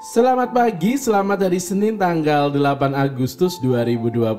Selamat pagi, selamat hari Senin tanggal 8 Agustus 2022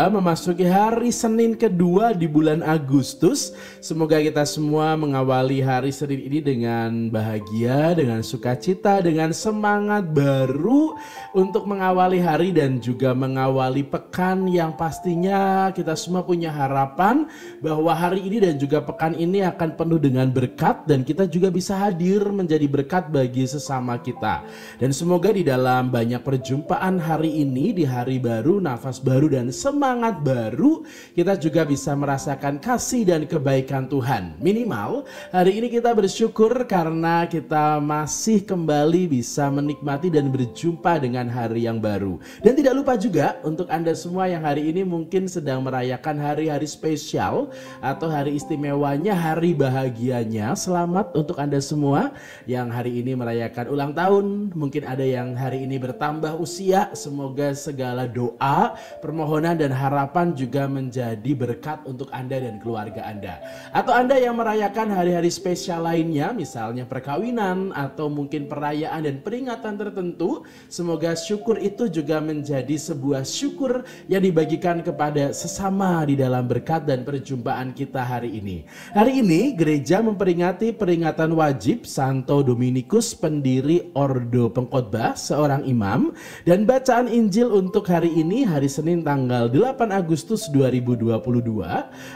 memasuki hari Senin kedua di bulan Agustus. Semoga kita semua mengawali hari Senin ini dengan bahagia, dengan sukacita, dengan semangat baru untuk mengawali hari dan juga mengawali pekan yang pastinya kita semua punya harapan bahwa hari ini dan juga pekan ini akan penuh dengan berkat dan kita juga bisa hadir menjadi berkat bagi sesama kita. Dan semoga di dalam banyak perjumpaan hari ini, di hari baru, nafas baru dan semangat baru, kita juga bisa merasakan kasih dan kebaikan Tuhan. Minimal hari ini kita bersyukur karena kita masih kembali bisa menikmati dan berjumpa dengan hari yang baru. Dan tidak lupa juga untuk Anda semua yang hari ini mungkin sedang merayakan hari-hari spesial atau hari istimewanya, hari bahagianya. Selamat untuk Anda semua yang hari ini merayakan ulang tahun. Mungkin ada yang hari ini bertambah usia, semoga segala doa, permohonan dan harapan juga menjadi berkat untuk Anda dan keluarga Anda. Atau Anda yang merayakan hari-hari spesial lainnya, misalnya perkawinan atau mungkin perayaan dan peringatan tertentu, semoga syukur itu juga menjadi sebuah syukur yang dibagikan kepada sesama di dalam berkat dan perjumpaan kita hari ini. Hari ini gereja memperingati peringatan wajib Santo Dominikus, pendiri Ordo Pengkhotbah, seorang imam, dan bacaan Injil untuk hari ini, hari Senin tanggal 8 Agustus 2022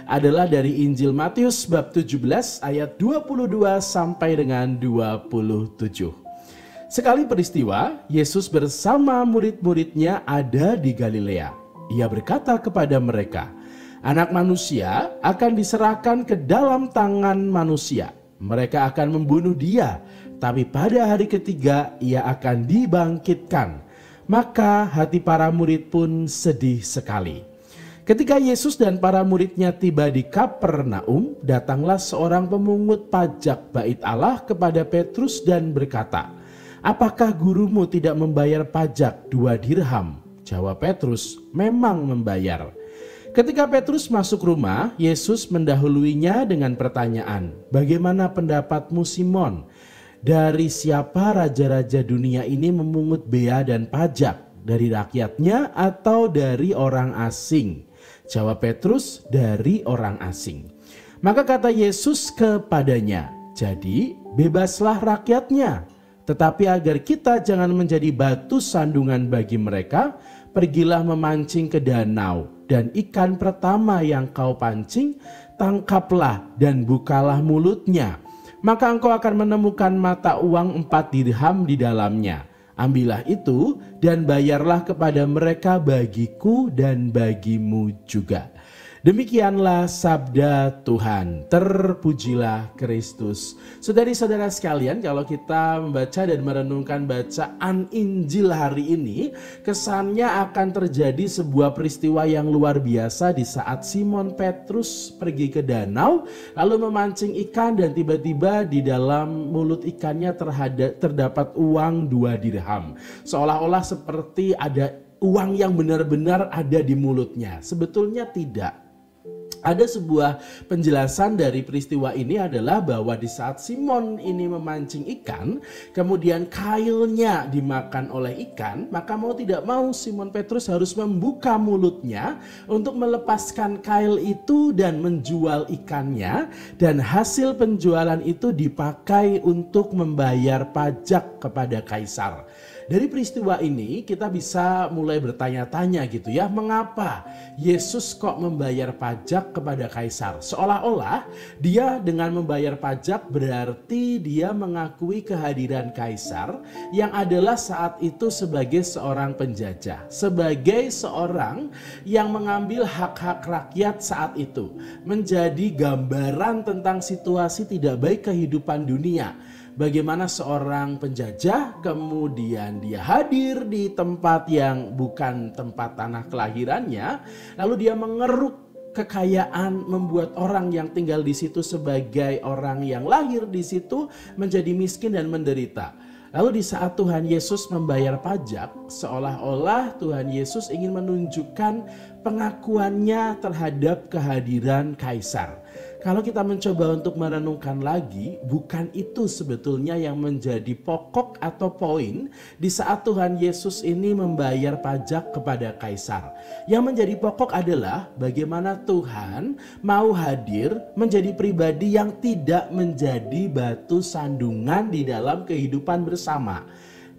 adalah dari Injil Matius bab 17 ayat 22 sampai dengan 27. Sekali peristiwa, Yesus bersama murid-muridnya ada di Galilea. Ia berkata kepada mereka, "Anak manusia akan diserahkan ke dalam tangan manusia. Mereka akan membunuh dia, tapi pada hari ketiga ia akan dibangkitkan." Maka hati para murid pun sedih sekali. Ketika Yesus dan para muridnya tiba di Kapernaum, datanglah seorang pemungut pajak bait Allah kepada Petrus dan berkata, "Apakah gurumu tidak membayar pajak 2 dirham?" Jawab Petrus, "Memang membayar." Ketika Petrus masuk rumah, Yesus mendahuluinya dengan pertanyaan, "Bagaimana pendapatmu, Simon? Dari siapa raja-raja dunia ini memungut bea dan pajak? Dari rakyatnya atau dari orang asing?" Jawab Petrus, "Dari orang asing." Maka kata Yesus kepadanya, "Jadi bebaslah rakyatnya. Tetapi agar kita jangan menjadi batu sandungan bagi mereka, pergilah memancing ke danau, dan ikan pertama yang kau pancing, tangkaplah dan bukalah mulutnya. Maka engkau akan menemukan mata uang 4 dirham di dalamnya. Ambillah itu dan bayarlah kepada mereka bagiku dan bagimu juga." Demikianlah sabda Tuhan. Terpujilah Kristus. Saudari-saudara sekalian, kalau kita membaca dan merenungkan bacaan Injil hari ini, kesannya akan terjadi sebuah peristiwa yang luar biasa di saat Simon Petrus pergi ke danau lalu memancing ikan dan tiba-tiba di dalam mulut ikannya terdapat uang 2 dirham. Seolah-olah seperti ada uang yang benar-benar ada di mulutnya. Sebetulnya tidak. Ada sebuah penjelasan dari peristiwa ini adalah bahwa di saat Simon ini memancing ikan, kemudian kailnya dimakan oleh ikan, maka mau tidak mau Simon Petrus harus membuka mulutnya untuk melepaskan kail itu dan menjual ikannya, dan hasil penjualan itu dipakai untuk membayar pajak kepada kaisar. Dari peristiwa ini kita bisa mulai bertanya-tanya gitu ya, mengapa Yesus kok membayar pajak kepada kaisar? Seolah-olah dia dengan membayar pajak berarti dia mengakui kehadiran kaisar yang adalah saat itu sebagai seorang penjajah, sebagai seorang yang mengambil hak-hak rakyat saat itu, menjadi gambaran tentang situasi tidak baik kehidupan dunia. Bagaimana seorang penjajah kemudian dia hadir di tempat yang bukan tempat tanah kelahirannya, lalu dia mengeruk kekayaan, membuat orang yang tinggal di situ sebagai orang yang lahir di situ menjadi miskin dan menderita. Lalu di saat Tuhan Yesus membayar pajak, seolah-olah Tuhan Yesus ingin menunjukkan pengakuannya terhadap kehadiran kaisar. Kalau kita mencoba untuk merenungkan lagi, bukan itu sebetulnya yang menjadi pokok atau poin di saat Tuhan Yesus ini membayar pajak kepada kaisar. Yang menjadi pokok adalah bagaimana Tuhan mau hadir menjadi pribadi yang tidak menjadi batu sandungan di dalam kehidupan bersama.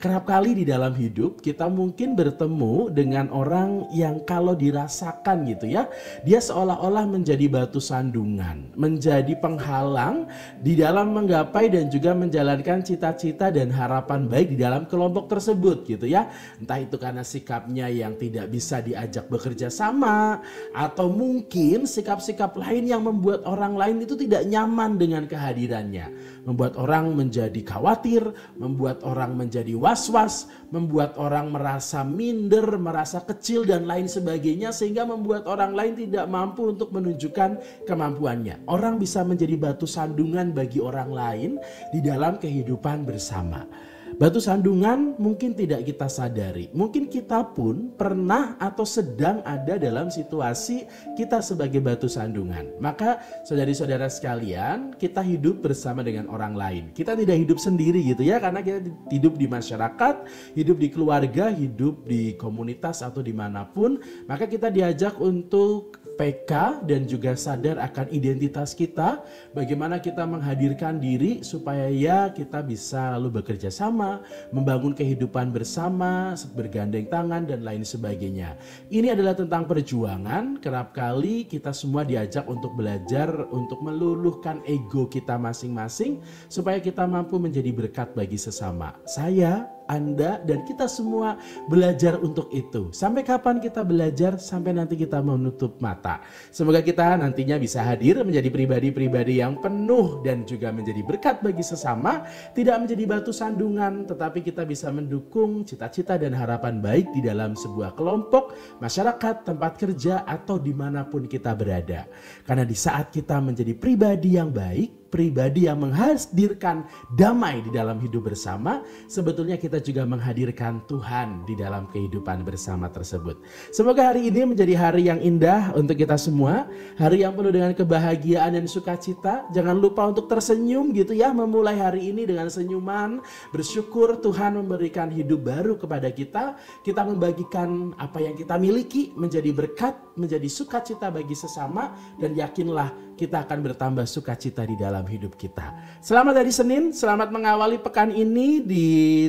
Kerap kali di dalam hidup kita mungkin bertemu dengan orang yang kalau dirasakan gitu ya, dia seolah-olah menjadi batu sandungan, menjadi penghalang di dalam menggapai dan juga menjalankan cita-cita dan harapan baik di dalam kelompok tersebut gitu ya. Entah itu karena sikapnya yang tidak bisa diajak bekerja sama, atau mungkin sikap-sikap lain yang membuat orang lain itu tidak nyaman dengan kehadirannya, membuat orang menjadi khawatir, membuat orang menjadi was-was, membuat orang merasa minder, merasa kecil dan lain sebagainya, sehingga membuat orang lain tidak mampu untuk menunjukkan kemampuannya. Orang bisa menjadi batu sandungan bagi orang lain di dalam kehidupan bersama. Batu sandungan mungkin tidak kita sadari. Mungkin kita pun pernah atau sedang ada dalam situasi kita sebagai batu sandungan. Maka saudari-saudara sekalian, kita hidup bersama dengan orang lain. Kita tidak hidup sendiri gitu ya, karena kita hidup di masyarakat, hidup di keluarga, hidup di komunitas atau dimanapun. Maka kita diajak untuk PK dan juga sadar akan identitas kita, bagaimana kita menghadirkan diri supaya ya kita bisa lalu bekerja sama, membangun kehidupan bersama, bergandeng tangan dan lain sebagainya. Ini adalah tentang perjuangan. Kerap kali kita semua diajak untuk belajar untuk meluluhkan ego kita masing-masing supaya kita mampu menjadi berkat bagi sesama. Saya, Anda, dan kita semua belajar untuk itu. Sampai kapan kita belajar? Sampai nanti kita menutup mata. Semoga kita nantinya bisa hadir menjadi pribadi-pribadi yang penuh dan juga menjadi berkat bagi sesama, tidak menjadi batu sandungan, tetapi kita bisa mendukung cita-cita dan harapan baik di dalam sebuah kelompok, masyarakat, tempat kerja, atau dimanapun kita berada. Karena di saat kita menjadi pribadi yang baik, pribadi yang menghadirkan damai di dalam hidup bersama, sebetulnya kita juga menghadirkan Tuhan di dalam kehidupan bersama tersebut. Semoga hari ini menjadi hari yang indah untuk kita semua, hari yang penuh dengan kebahagiaan dan sukacita. Jangan lupa untuk tersenyum gitu ya, memulai hari ini dengan senyuman, bersyukur Tuhan memberikan hidup baru kepada kita. Kita membagikan apa yang kita miliki menjadi berkat, menjadi sukacita bagi sesama, dan yakinlah kita akan bertambah sukacita di dalam hidup kita. Selamat hari Senin, selamat mengawali pekan ini di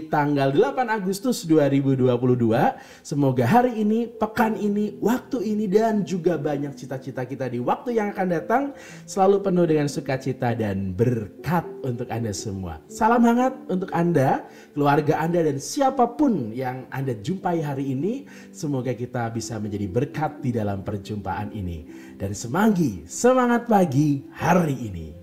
tanggal 8 Agustus 2022. Semoga hari ini, pekan ini, waktu ini, dan juga banyak cita-cita kita di waktu yang akan datang selalu penuh dengan sukacita dan berkat untuk Anda semua. Salam hangat untuk Anda, keluarga Anda, dan siapapun yang Anda jumpai hari ini. Semoga kita bisa menjadi berkat di dalam perjumpaan ini. Dan semanggi, semangat pagi hari ini.